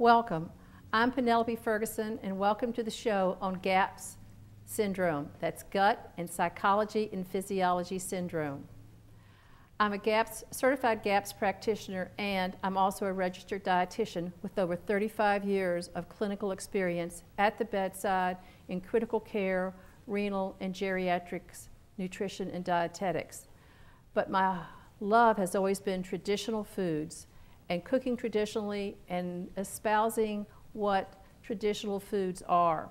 Welcome. I'm Penelope Ferguson, and welcome to the show on GAPS syndrome. That's Gut and Psychology and Physiology Syndrome. I'm a certified GAPS practitioner, and I'm also a registered dietitian with over 35 years of clinical experience at the bedside in critical care, renal and geriatrics, nutrition and dietetics. But my love has always been traditional foods and cooking traditionally and espousing what traditional foods are.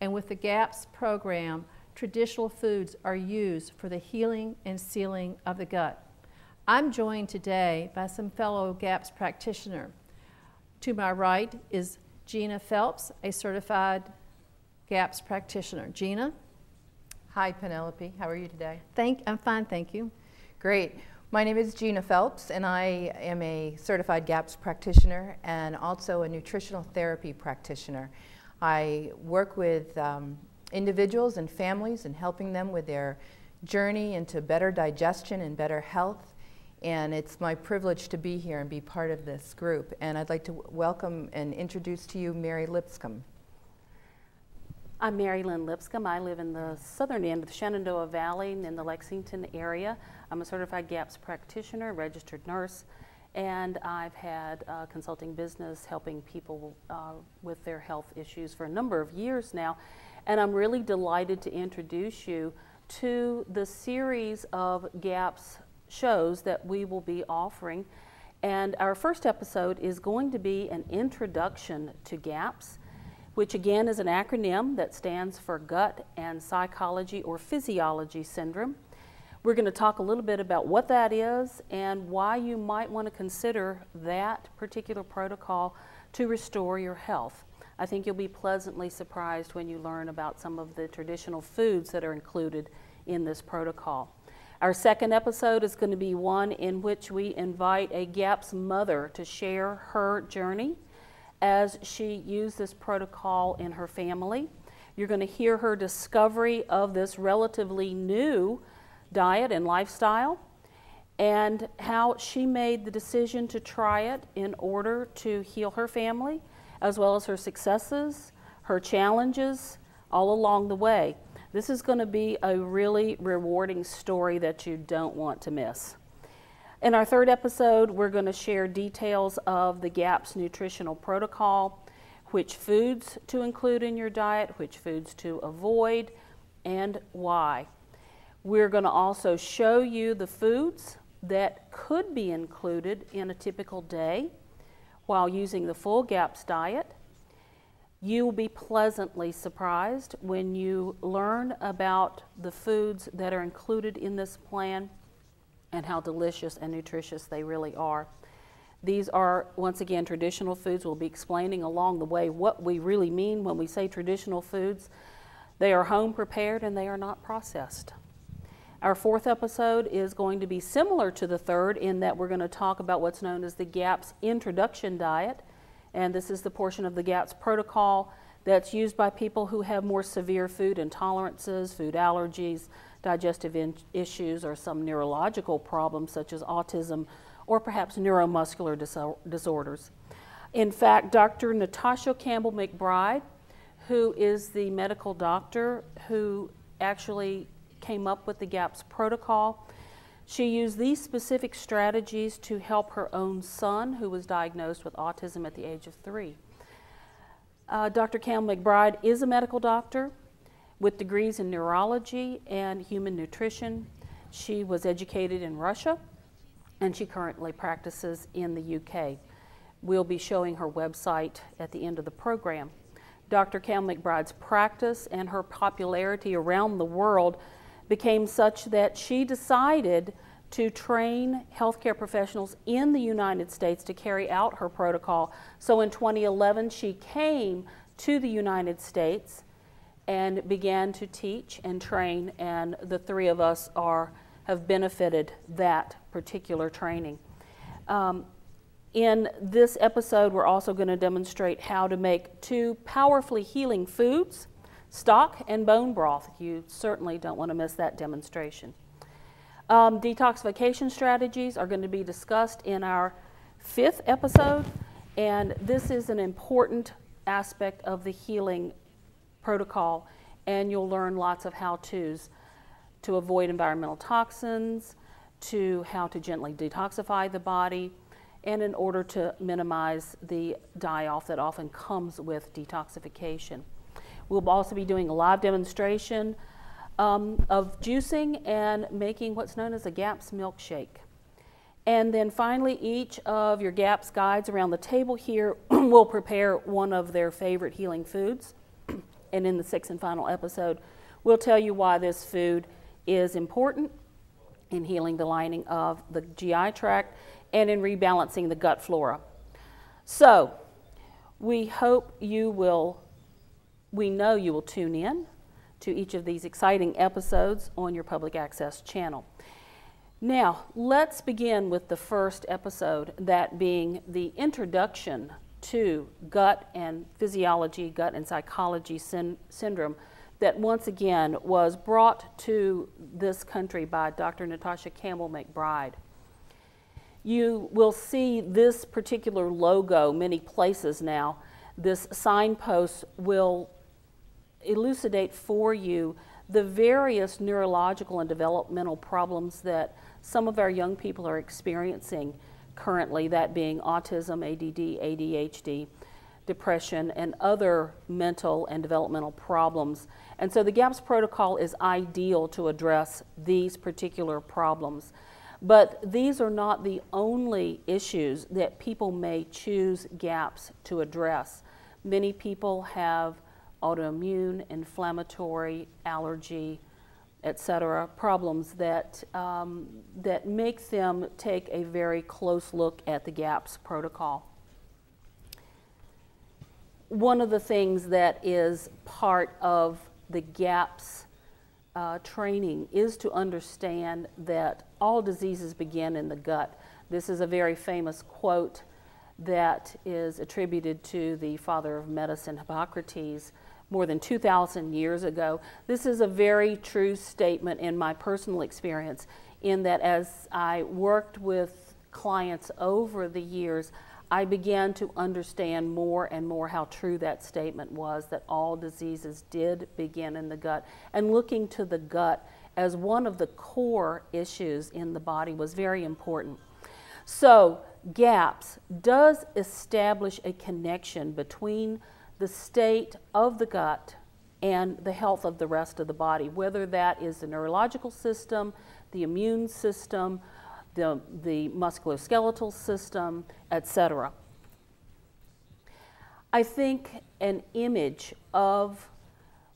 And with the GAPS program, traditional foods are used for the healing and sealing of the gut. I'm joined today by some fellow GAPS practitioner. To my right is Gina Phelps, a certified GAPS practitioner. Gina? Hi, Penelope. How are you today? I'm fine, thank you. Great. My name is Gina Phelps, and I am a certified GAPS practitioner and also a nutritional therapy practitioner. I work with individuals and families and helping them with their journey into better digestion and better health. And it's my privilege to be here and be part of this group. And I'd like to welcome and introduce to you Mary Lipscomb. I'm Mary Lynn Lipscomb. I live in the southern end of the Shenandoah Valley in the Lexington area. I'm a certified GAPS practitioner, registered nurse, and I've had a consulting business helping people with their health issues for a number of years now. And I'm really delighted to introduce you to the series of GAPS shows that we will be offering. And our first episode is going to be an introduction to GAPS, which again is an acronym that stands for Gut and Psychology or Physiology Syndrome. We're going to talk a little bit about what that is and why you might want to consider that particular protocol to restore your health. I think you'll be pleasantly surprised when you learn about some of the traditional foods that are included in this protocol. Our second episode is going to be one in which we invite a GAPS mother to share her journey as she used this protocol in her family. You're going to hear her discovery of this relatively new diet and lifestyle and how she made the decision to try it in order to heal her family, as well as her successes, her challenges, all along the way. This is going to be a really rewarding story that you don't want to miss. In our third episode, we're going to share details of the GAPS nutritional protocol, which foods to include in your diet, which foods to avoid, and why. We're going to also show you the foods that could be included in a typical day while using the full GAPS diet. You will be pleasantly surprised when you learn about the foods that are included in this plan and how delicious and nutritious they really are. These are, once again, traditional foods. We'll be explaining along the way what we really mean when we say traditional foods. They are home prepared and they are not processed. Our fourth episode is going to be similar to the third in that we're going to talk about what's known as the GAPS introduction diet. And this is the portion of the GAPS protocol that's used by people who have more severe food intolerances, food allergies, digestive issues, or some neurological problems such as autism or perhaps neuromuscular disorders. In fact, Dr. Natasha Campbell McBride, who is the medical doctor who actually came up with the GAPS protocol, she used these specific strategies to help her own son, who was diagnosed with autism at the age of 3. Dr. Campbell McBride is a medical doctor with degrees in neurology and human nutrition. She was educated in Russia, and she currently practices in the UK. We'll be showing her website at the end of the program. Dr. Campbell McBride's practice and her popularity around the world became such that she decided to train healthcare professionals in the United States to carry out her protocol. So in 2011, she came to the United States and began to teach and train, and the three of us have benefited that particular training. In this episode, we're also going to demonstrate how to make 2 powerfully healing foods, stock and bone broth. You certainly don't want to miss that demonstration. Detoxification strategies are going to be discussed in our 5th episode, And this is an important aspect of the healing protocol, and you'll learn lots of how-tos to avoid environmental toxins, to how to gently detoxify the body, and in order to minimize the die-off that often comes with detoxification. We'll also be doing a live demonstration of juicing and making what's known as a GAPS milkshake. And then finally, each of your GAPS guides around the table here will prepare one of their favorite healing foods. And in the sixth and final episode, we'll tell you why this food is important in healing the lining of the GI tract and in rebalancing the gut flora. So, we know you will tune in to each of these exciting episodes on your public access channel. Now, let's begin with the first episode, that being the introduction to gut and physiology, gut and psychology syndrome, that once again was brought to this country by Dr. Natasha Campbell McBride. You will see this particular logo many places now. This signpost will elucidate for you the various neurological and developmental problems that some of our young people are experiencing currently, that being autism, ADD, ADHD, depression, and other mental and developmental problems. And so the GAPS protocol is ideal to address these particular problems. But these are not the only issues that people may choose GAPS to address. Many people have autoimmune, inflammatory, allergy, etc. problems that make them take a very close look at the GAPS protocol. One of the things that is part of the GAPS training is to understand that all diseases begin in the gut. This is a very famous quote that is attributed to the father of medicine, Hippocrates, more than 2,000 years ago. This is a very true statement in my personal experience, in that as I worked with clients over the years, I began to understand more and more how true that statement was, that all diseases did begin in the gut. And looking to the gut as one of the core issues in the body was very important. So GAPS does establish a connection between the state of the gut and the health of the rest of the body, whether that is the neurological system, the immune system, the musculoskeletal system, etc. I think an image of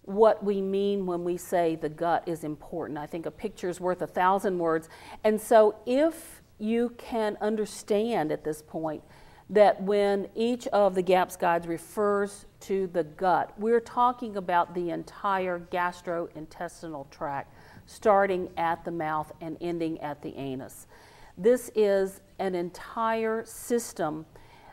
what we mean when we say the gut is important. I think a picture is worth 1,000 words. And so if you can understand at this point that when each of the GAPS guides refers to the gut, we're talking about the entire gastrointestinal tract, starting at the mouth and ending at the anus. This is an entire system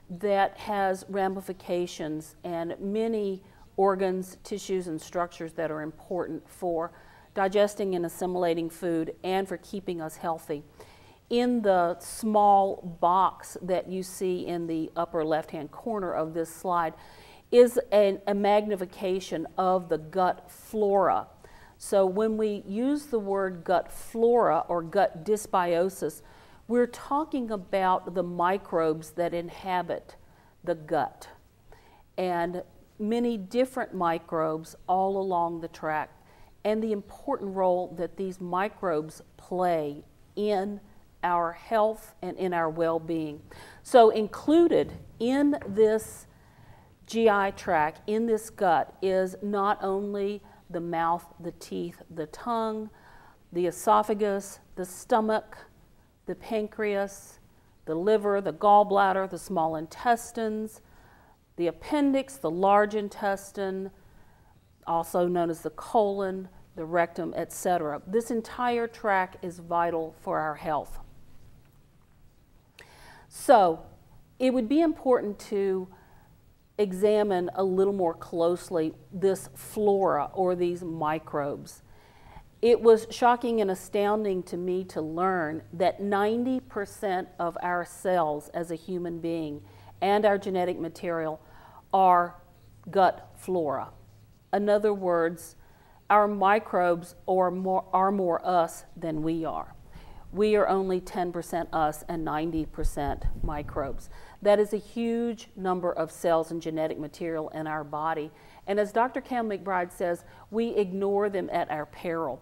that has ramifications and many organs, tissues, and structures that are important for digesting and assimilating food and for keeping us healthy. In the small box that you see in the upper left-hand corner of this slide is a magnification of the gut flora. So when we use the word gut flora or gut dysbiosis, we're talking about the microbes that inhabit the gut, and many different microbes all along the tract, and the important role that these microbes play in our health and in our well-being. So included in this GI tract, in this gut, is not only the mouth, the teeth, the tongue, the esophagus, the stomach, the pancreas, the liver, the gallbladder, the small intestines, the appendix, the large intestine, also known as the colon, the rectum, etc. This entire tract is vital for our health. So it would be important to examine a little more closely this flora or these microbes. It was shocking and astounding to me to learn that 90% of our cells as a human being and our genetic material are gut flora. In other words, our microbes are more us than we are. We are only 10% us and 90% microbes. That is a huge number of cells and genetic material in our body. And as Dr. Cam McBride says, we ignore them at our peril.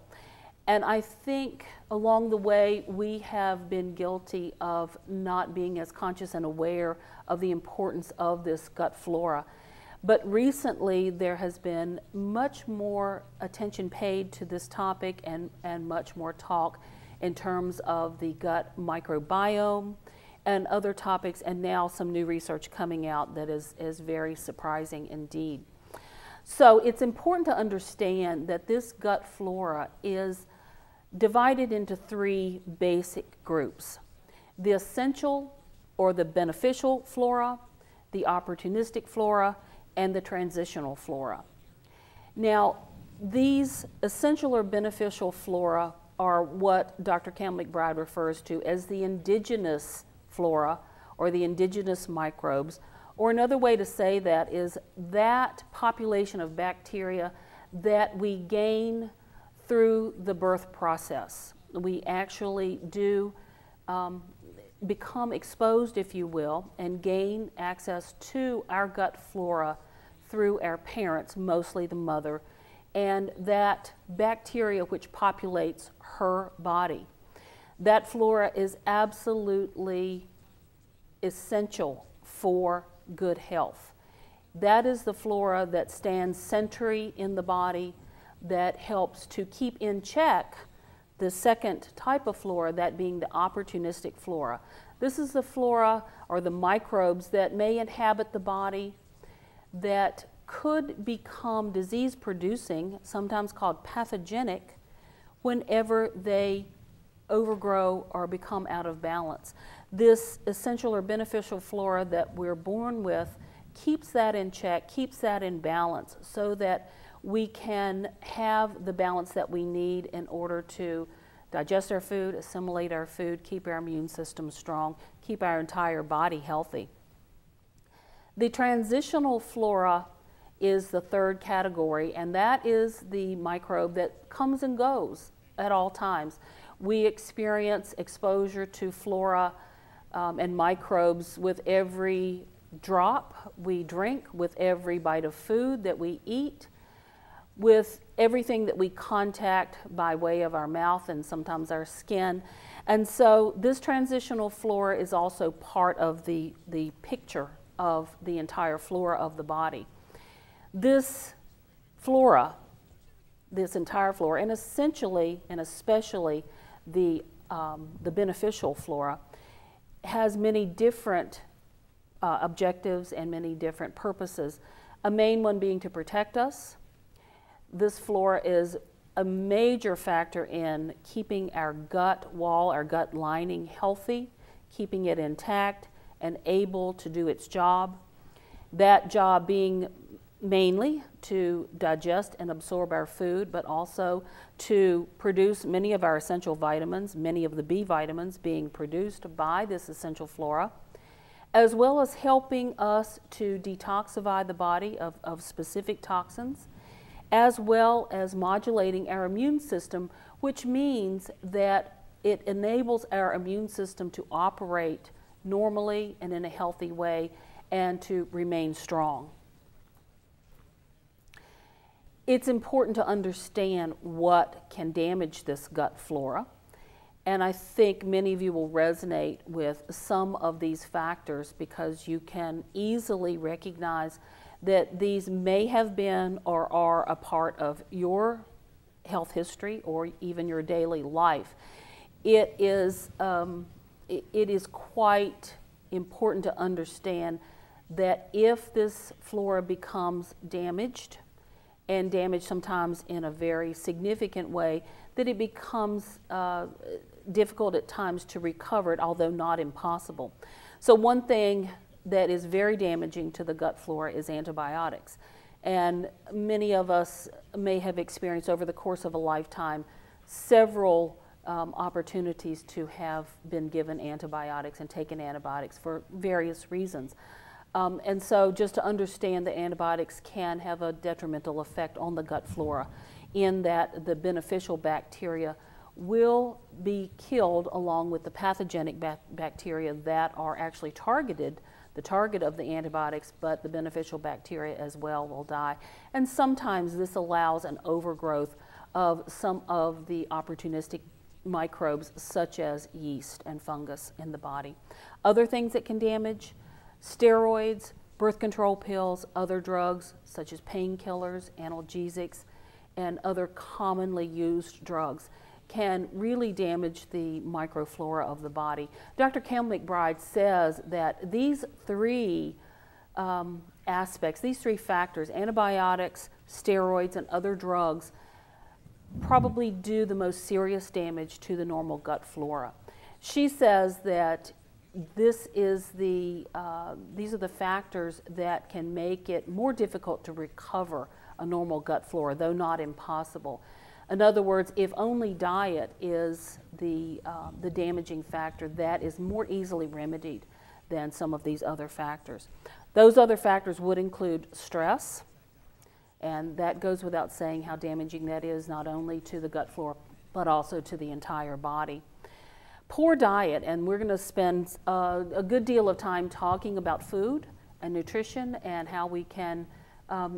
And I think along the way, we have been guilty of not being as conscious and aware of the importance of this gut flora. But recently, there has been much more attention paid to this topic and much more talk in terms of the gut microbiome and other topics, and now some new research coming out that is very surprising indeed. So it's important to understand that this gut flora is divided into three basic groups: the essential or the beneficial flora, the opportunistic flora, and the transitional flora. Now, these essential or beneficial flora are what Dr. Cam McBride refers to as the indigenous flora or the indigenous microbes, or another way to say that is that population of bacteria that we gain through the birth process. We actually do become exposed, if you will, and gain access to our gut flora through our parents, mostly the mother, and that bacteria which populates her body. That flora is absolutely essential for good health. That is the flora that stands sentry in the body, that helps to keep in check the second type of flora, that being the opportunistic flora. This is the flora or the microbes that may inhabit the body that could become disease-producing, sometimes called pathogenic, whenever they overgrow or become out of balance. This essential or beneficial flora that we're born with keeps that in check, keeps that in balance, so that we can have the balance that we need in order to digest our food, assimilate our food, keep our immune system strong, keep our entire body healthy. The transitional flora is the third category, and that is the microbe that comes and goes at all times. We experience exposure to flora and microbes with every drop we drink, with every bite of food that we eat, with everything that we contact by way of our mouth and sometimes our skin. And so this transitional flora is also part of the picture of the entire flora of the body. This flora, this entire flora, and essentially and especially the beneficial flora, has many different objectives and many different purposes. A main one being to protect us. This flora is a major factor in keeping our gut wall, our gut lining healthy, keeping it intact and able to do its job. That job being mainly to digest and absorb our food, but also to produce many of our essential vitamins, many of the B vitamins being produced by this essential flora, as well as helping us to detoxify the body of specific toxins, as well as modulating our immune system, which means that it enables our immune system to operate normally and in a healthy way and to remain strong. It's important to understand what can damage this gut flora, and I think many of you will resonate with some of these factors because you can easily recognize that these may have been or are a part of your health history or even your daily life. It is quite important to understand that if this flora becomes damaged, and damaged sometimes in a very significant way, that it becomes difficult at times to recover it, although not impossible. So one thing that is very damaging to the gut flora is antibiotics. And many of us may have experienced over the course of a lifetime several opportunities to have been given antibiotics and taken antibiotics for various reasons. And so just to understand that antibiotics can have a detrimental effect on the gut flora, in that the beneficial bacteria will be killed along with the pathogenic bacteria that are actually the target of the antibiotics, but the beneficial bacteria as well will die. And sometimes this allows an overgrowth of some of the opportunistic microbes such as yeast and fungus in the body. Other things that can damage: steroids, birth control pills, other drugs such as painkillers, analgesics, and other commonly used drugs can really damage the microflora of the body. Dr. Kel McBride says that these three aspects, these three factors, antibiotics, steroids, and other drugs, probably do the most serious damage to the normal gut flora. She says that these are the factors that can make it more difficult to recover a normal gut flora, though not impossible. In other words, if only diet is the damaging factor, that is more easily remedied than some of these other factors. Those other factors would include stress, and that goes without saying how damaging that is, not only to the gut flora, but also to the entire body. Poor diet, and we're going to spend a good deal of time talking about food and nutrition and how we can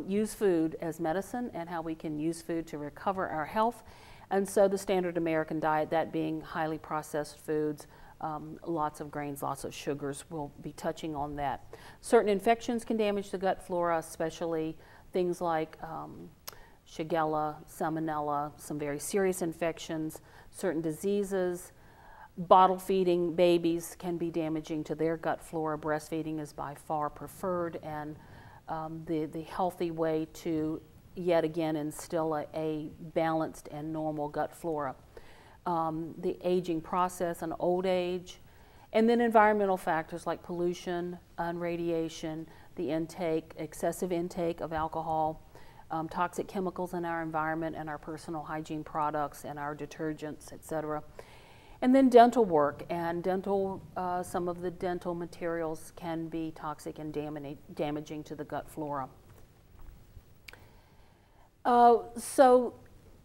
use food as medicine and how we can use food to recover our health. And so the standard American diet, that being highly processed foods, lots of grains, lots of sugars, we'll be touching on that. Certain infections can damage the gut flora, especially things like Shigella, Salmonella, some very serious infections, certain diseases. Bottle feeding babies can be damaging to their gut flora. Breastfeeding is by far preferred, and the healthy way to yet again instill a balanced and normal gut flora. The aging process and old age, and then environmental factors like pollution and radiation, the excessive intake of alcohol, toxic chemicals in our environment and our personal hygiene products and our detergents, etc. And then dental work, and some of the dental materials can be toxic and damaging to the gut flora. So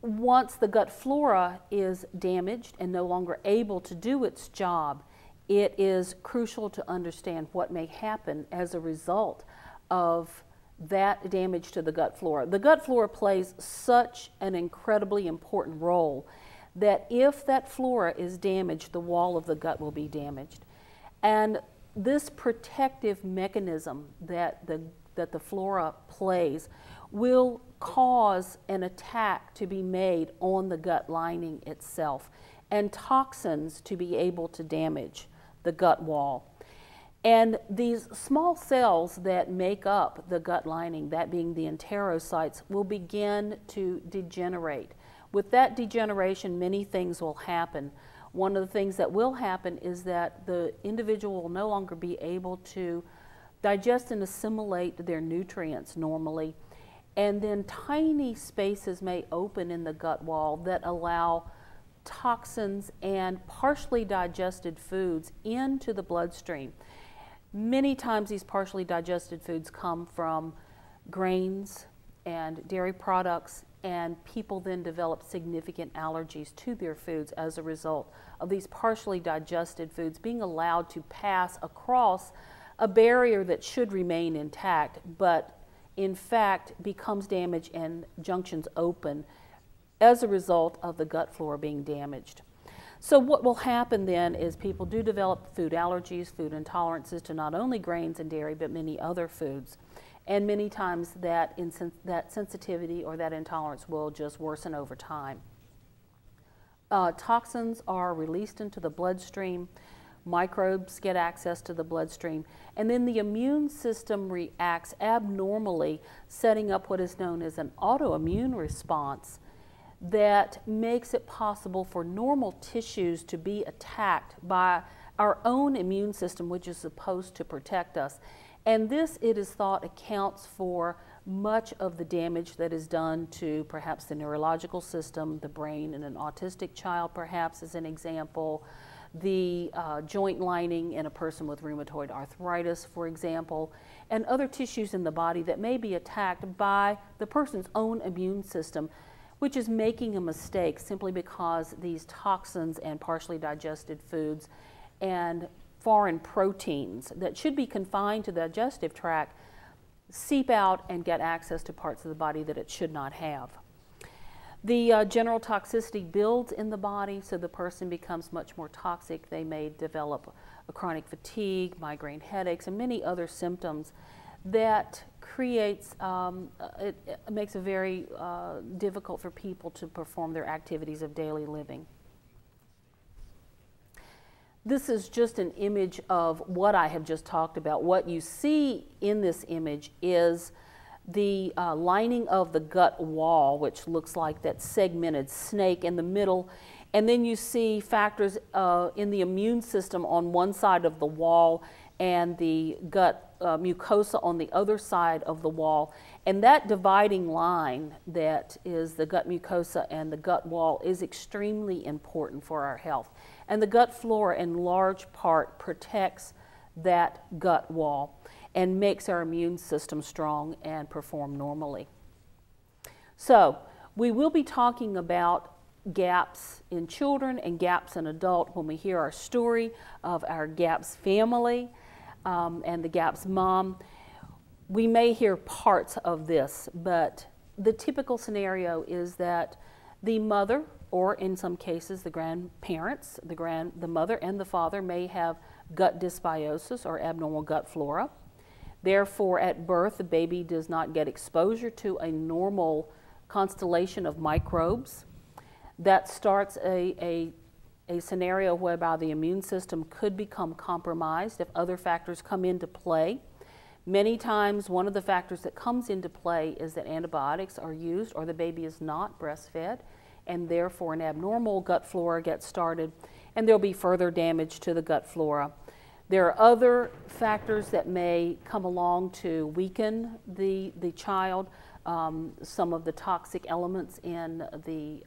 once the gut flora is damaged and no longer able to do its job, it is crucial to understand what may happen as a result of that damage to the gut flora. The gut flora plays such an incredibly important role that if that flora is damaged, the wall of the gut will be damaged. And this protective mechanism that the flora plays will cause an attack to be made on the gut lining itself, and toxins to be able to damage the gut wall. And these small cells that make up the gut lining, that being the enterocytes, will begin to degenerate. With that degeneration, many things will happen. One of the things that will happen is that the individual will no longer be able to digest and assimilate their nutrients normally, and then tiny spaces may open in the gut wall that allow toxins and partially digested foods into the bloodstream. Many times these partially digested foods come from grains and dairy products, and people then develop significant allergies to their foods as a result of these partially digested foods being allowed to pass across a barrier that should remain intact, but in fact becomes damaged and junctions open as a result of the gut flora being damaged. So what will happen then is people do develop food allergies, food intolerances to not only grains and dairy, but many other foods. And many times that sensitivity or that intolerance will just worsen over time. Toxins are released into the bloodstream, microbes get access to the bloodstream, and then the immune system reacts abnormally, setting up what is known as an autoimmune response that makes it possible for normal tissues to be attacked by our own immune system, which is supposed to protect us. And this, it is thought, accounts for much of the damage that is done to perhaps the neurological system, the brain in an autistic child perhaps as an example, the joint lining in a person with rheumatoid arthritis, for example, and other tissues in the body that may be attacked by the person's own immune system, which is making a mistake simply because these toxins and partially digested foods and foreign proteins that should be confined to the digestive tract seep out and get access to parts of the body that it should not have. The general toxicity builds in the body, so the person becomes much more toxic. They may develop a chronic fatigue, migraine headaches, and many other symptoms that creates, it makes it very difficult for people to perform their activities of daily living. This is just an image of what I have just talked about. What you see in this image is the lining of the gut wall, which looks like that segmented snake in the middle, and then you see factors in the immune system on one side of the wall and the gut mucosa on the other side of the wall. And that dividing line that is the gut mucosa and the gut wall is extremely important for our health. And the gut flora in large part protects that gut wall and makes our immune system strong and perform normally. So we will be talking about gaps in children and gaps in adult when we hear our story of our GAPS family and the GAPS mom. We may hear parts of this, but the typical scenario is that the mother, or in some cases the grandparents, the mother and the father may have gut dysbiosis or abnormal gut flora. Therefore, at birth, the baby does not get exposure to a normal constellation of microbes. That starts a scenario whereby the immune system could become compromised if other factors come into play. Many times, one of the factors that comes into play is that antibiotics are used or the baby is not breastfed, and therefore an abnormal gut flora gets started, and there'll be further damage to the gut flora. There are other factors that may come along to weaken the child. Some of the toxic elements in the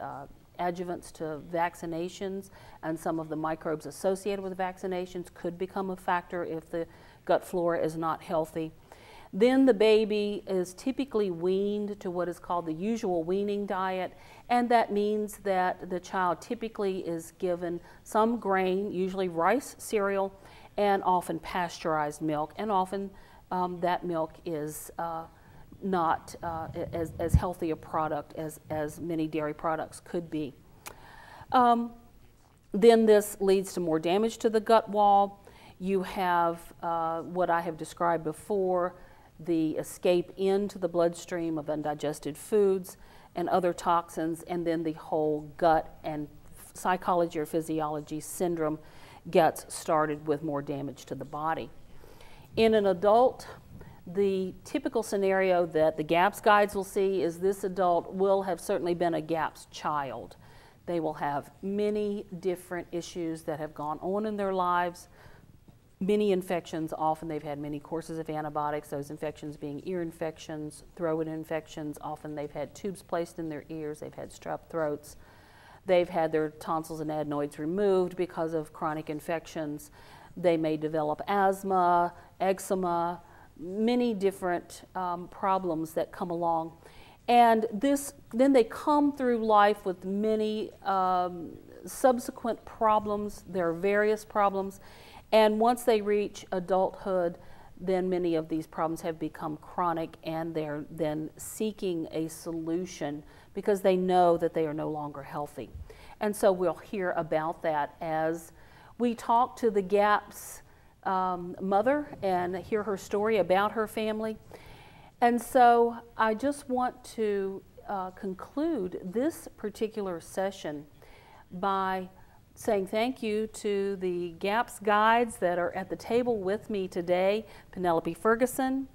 adjuvants to vaccinations and some of the microbes associated with vaccinations could become a factor if the gut flora is not healthy. Then the baby is typically weaned to what is called the usual weaning diet, and that means that the child typically is given some grain, usually rice cereal, and often pasteurized milk, and often that milk is not as healthy a product as many dairy products could be. Then this leads to more damage to the gut wall. You have what I have described before, the escape into the bloodstream of undigested foods and other toxins, and then the whole gut and psychology or physiology syndrome gets started with more damage to the body. In an adult, the typical scenario that the GAPS guides will see is this adult will have certainly been a GAPS child. They will have many different issues that have gone on in their lives, many infections. Often they've had many courses of antibiotics, those infections being ear infections, throat infections. Often they've had tubes placed in their ears, they've had strep throats. They've had their tonsils and adenoids removed because of chronic infections. They may develop asthma, eczema, many different problems that come along. And then they come through life with many subsequent problems. There are various problems. And once they reach adulthood, then many of these problems have become chronic, and they're then seeking a solution because they know that they are no longer healthy. And so we'll hear about that as we talk to the GAPS mother and hear her story about her family. And so I just want to conclude this particular session by saying thank you to the GAPS guides that are at the table with me today, Penelope Ferguson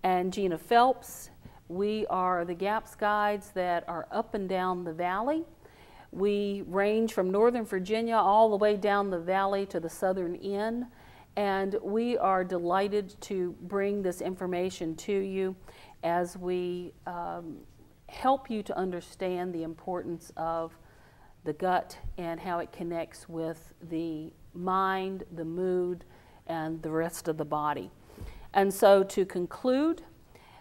and Gina Phelps. We are the GAPS guides that are up and down the valley. We range from Northern Virginia all the way down the valley to the southern end, and we are delighted to bring this information to you as we help you to understand the importance of the gut and how it connects with the mind, the mood, and the rest of the body. And so to conclude,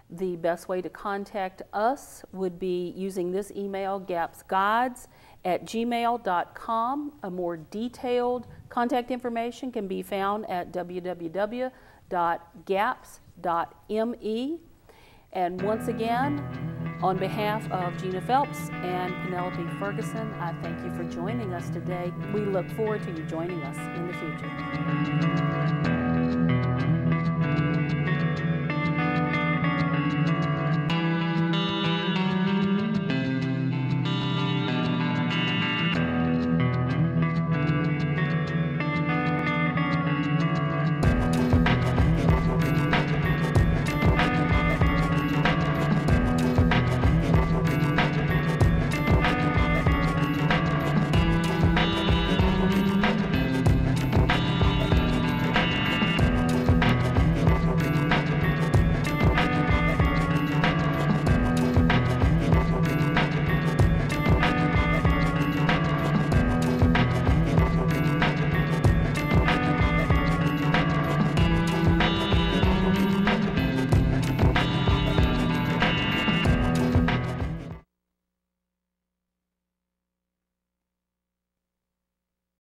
the best way to contact us would be using this email, gapsguides@gmail.com. A more detailed contact information can be found at www.gaps.me. And once again, on behalf of Gina Phelps and Penelope Ferguson, I thank you for joining us today. We look forward to you joining us in the future.